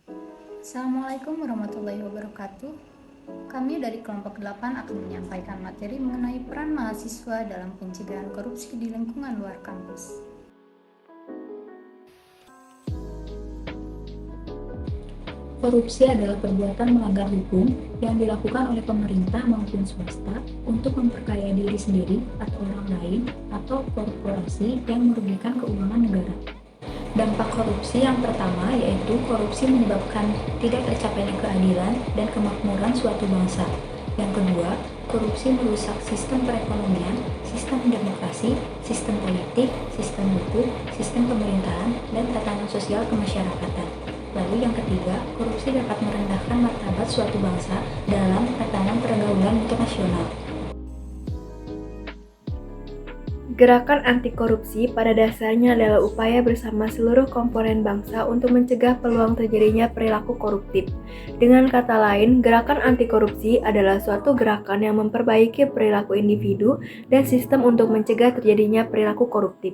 Assalamualaikum warahmatullahi wabarakatuh. Kami dari kelompok 8 akan menyampaikan materi mengenai peran mahasiswa dalam pencegahan korupsi di lingkungan luar kampus. Korupsi adalah perbuatan melanggar hukum yang dilakukan oleh pemerintah maupun swasta untuk memperkaya diri sendiri atau orang lain atau korporasi yang merugikan keuangan negara. Dampak korupsi yang pertama yaitu korupsi menyebabkan tidak tercapainya keadilan dan kemakmuran suatu bangsa. Yang kedua, korupsi merusak sistem perekonomian, sistem demokrasi, sistem politik, sistem hukum, sistem pemerintahan, dan tatanan sosial kemasyarakatan. Lalu yang ketiga, korupsi dapat merendahkan martabat suatu bangsa dalam tatanan pergaulan internasional. Gerakan anti korupsi pada dasarnya adalah upaya bersama seluruh komponen bangsa untuk mencegah peluang terjadinya perilaku koruptif. Dengan kata lain, gerakan anti korupsi adalah suatu gerakan yang memperbaiki perilaku individu dan sistem untuk mencegah terjadinya perilaku koruptif.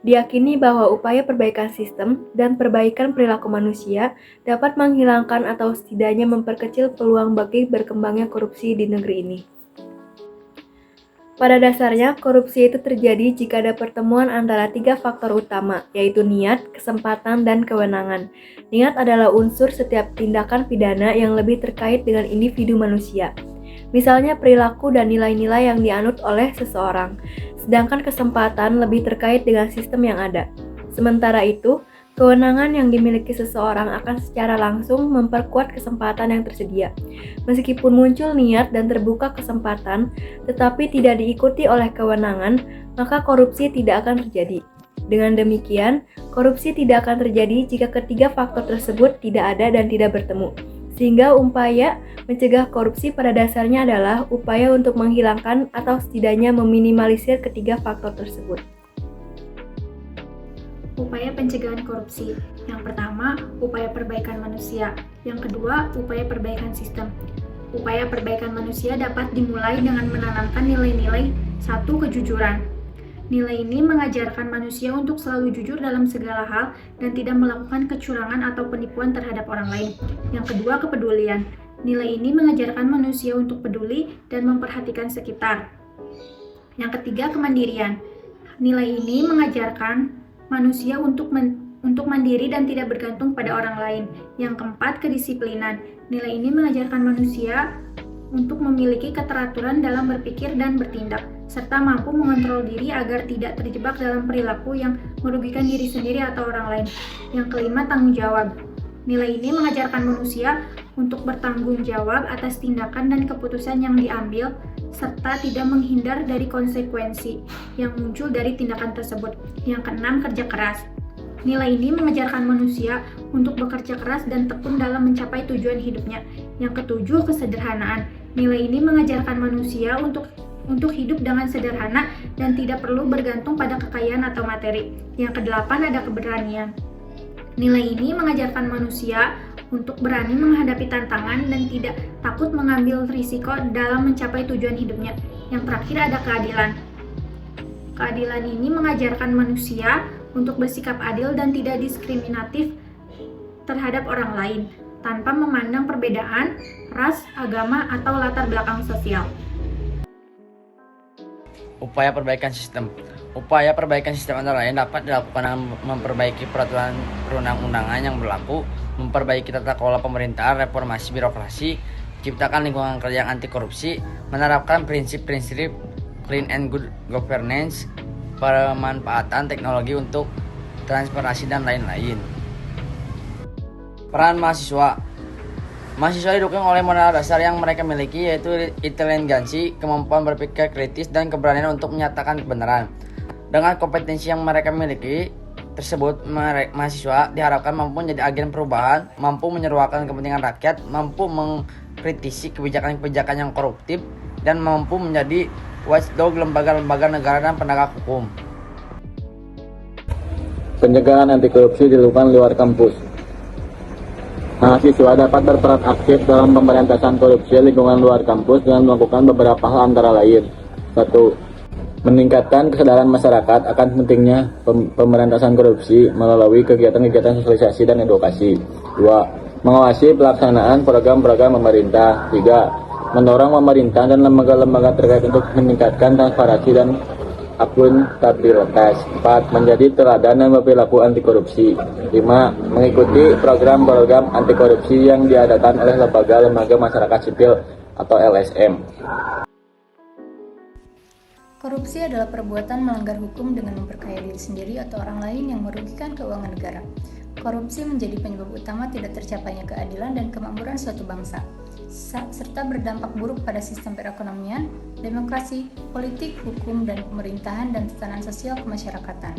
Diyakini bahwa upaya perbaikan sistem dan perbaikan perilaku manusia dapat menghilangkan atau setidaknya memperkecil peluang bagi berkembangnya korupsi di negeri ini. Pada dasarnya, korupsi itu terjadi jika ada pertemuan antara 3 faktor utama, yaitu niat, kesempatan, dan kewenangan. Niat adalah unsur setiap tindakan pidana yang lebih terkait dengan individu manusia. Misalnya perilaku dan nilai-nilai yang dianut oleh seseorang, sedangkan kesempatan lebih terkait dengan sistem yang ada. Sementara itu, kewenangan yang dimiliki seseorang akan secara langsung memperkuat kesempatan yang tersedia. Meskipun muncul niat dan terbuka kesempatan, tetapi tidak diikuti oleh kewenangan, maka korupsi tidak akan terjadi. Dengan demikian, korupsi tidak akan terjadi jika ketiga faktor tersebut tidak ada dan tidak bertemu. Sehingga upaya mencegah korupsi pada dasarnya adalah upaya untuk menghilangkan atau setidaknya meminimalisir ketiga faktor tersebut. Upaya pencegahan korupsi. Yang pertama, upaya perbaikan manusia. Yang kedua, upaya perbaikan sistem. Upaya perbaikan manusia dapat dimulai dengan menanamkan nilai-nilai 1. Kejujuran. Nilai ini mengajarkan manusia untuk selalu jujur dalam segala hal dan tidak melakukan kecurangan atau penipuan terhadap orang lain. Yang kedua, kepedulian. Nilai ini mengajarkan manusia untuk peduli dan memperhatikan sekitar. Yang ketiga, kemandirian. Nilai ini mengajarkan manusia untuk mandiri dan tidak bergantung pada orang lain. Yang keempat, kedisiplinan. Nilai ini mengajarkan manusia untuk memiliki keteraturan dalam berpikir dan bertindak, serta mampu mengontrol diri agar tidak terjebak dalam perilaku yang merugikan diri sendiri atau orang lain. Yang kelima, tanggung jawab. Nilai ini mengajarkan manusia untuk bertanggung jawab atas tindakan dan keputusan yang diambil, serta tidak menghindar dari konsekuensi yang muncul dari tindakan tersebut. Yang keenam, kerja keras. Nilai ini mengajarkan manusia untuk bekerja keras dan tekun dalam mencapai tujuan hidupnya. Yang ketujuh, kesederhanaan. Nilai ini mengajarkan manusia untuk hidup dengan sederhana dan tidak perlu bergantung pada kekayaan atau materi. Yang kedelapan, ada keberanian. Nilai ini mengajarkan manusia untuk berani menghadapi tantangan dan tidak takut mengambil risiko dalam mencapai tujuan hidupnya. Yang terakhir, ada keadilan. Keadilan ini mengajarkan manusia untuk bersikap adil dan tidak diskriminatif terhadap orang lain, tanpa memandang perbedaan, ras, agama, atau latar belakang sosial. Upaya perbaikan sistem. Upaya perbaikan sistem antara lain dapat dilakukan dengan memperbaiki peraturan perundang-undangan yang berlaku, memperbaiki tata kelola pemerintahan, reformasi birokrasi, ciptakan lingkungan kerja yang anti korupsi, menerapkan prinsip-prinsip clean and good governance, pemanfaatan teknologi untuk transparansi dan lain-lain. Peran mahasiswa. Mahasiswa didukung oleh modal dasar yang mereka miliki, yaitu inteligensi, kemampuan berpikir kritis, dan keberanian untuk menyatakan kebenaran. Dengan kompetensi yang mereka miliki tersebut, mahasiswa diharapkan mampu menjadi agen perubahan, mampu menyeruakan kepentingan rakyat, mampu mengkritisi kebijakan-kebijakan yang koruptif, dan mampu menjadi watchdog lembaga-lembaga negara dan penegak hukum. Pencegahan anti korupsi dilakukan luar kampus. Mahasiswa dapat berperan aktif dalam pemberantasan korupsi lingkungan luar kampus dengan melakukan beberapa hal antara lain. 1. Meningkatkan kesadaran masyarakat akan pentingnya pemberantasan korupsi melalui kegiatan-kegiatan sosialisasi dan edukasi. 2. Mengawasi pelaksanaan program-program pemerintah. 3. Mendorong pemerintah dan lembaga-lembaga terkait untuk meningkatkan transparansi dan akuntabilitas. 4. Menjadi teladan dan berperilaku anti korupsi. 5. Mengikuti program-program anti korupsi yang diadakan oleh lembaga-lembaga masyarakat sipil atau LSM. Korupsi adalah perbuatan melanggar hukum dengan memperkaya diri sendiri atau orang lain yang merugikan keuangan negara. Korupsi menjadi penyebab utama tidak tercapainya keadilan dan kemakmuran suatu bangsa, serta berdampak buruk pada sistem perekonomian, demokrasi, politik, hukum, dan pemerintahan dan tatanan sosial kemasyarakatan.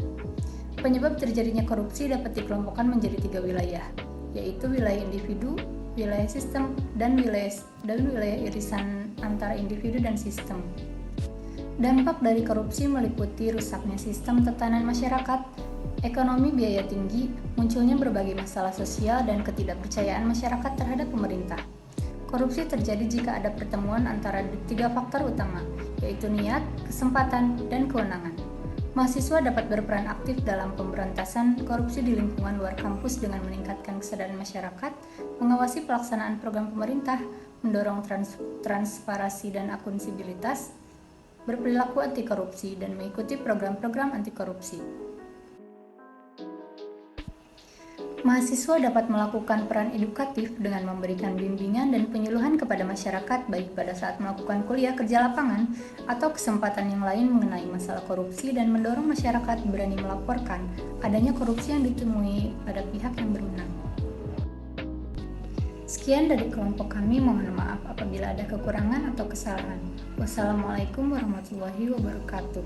Penyebab terjadinya korupsi dapat dikelompokkan menjadi 3 wilayah, yaitu wilayah individu, wilayah sistem, dan wilayah irisan antara individu dan sistem. Dampak dari korupsi meliputi rusaknya sistem tatanan masyarakat, ekonomi biaya tinggi, munculnya berbagai masalah sosial, dan ketidakpercayaan masyarakat terhadap pemerintah. Korupsi terjadi jika ada pertemuan antara 3 faktor utama, yaitu niat, kesempatan, dan kewenangan. Mahasiswa dapat berperan aktif dalam pemberantasan korupsi di lingkungan luar kampus dengan meningkatkan kesadaran masyarakat, mengawasi pelaksanaan program pemerintah, mendorong transparansi dan akuntabilitas, berperilaku anti korupsi, dan mengikuti program-program anti korupsi. Mahasiswa dapat melakukan peran edukatif dengan memberikan bimbingan dan penyuluhan kepada masyarakat baik pada saat melakukan kuliah kerja lapangan atau kesempatan yang lain mengenai masalah korupsi, dan mendorong masyarakat berani melaporkan adanya korupsi yang ditemui pada pihak yang berwenang. Sekian dari kelompok kami, mohon maaf apabila ada kekurangan atau kesalahan. Wassalamualaikum warahmatullahi wabarakatuh.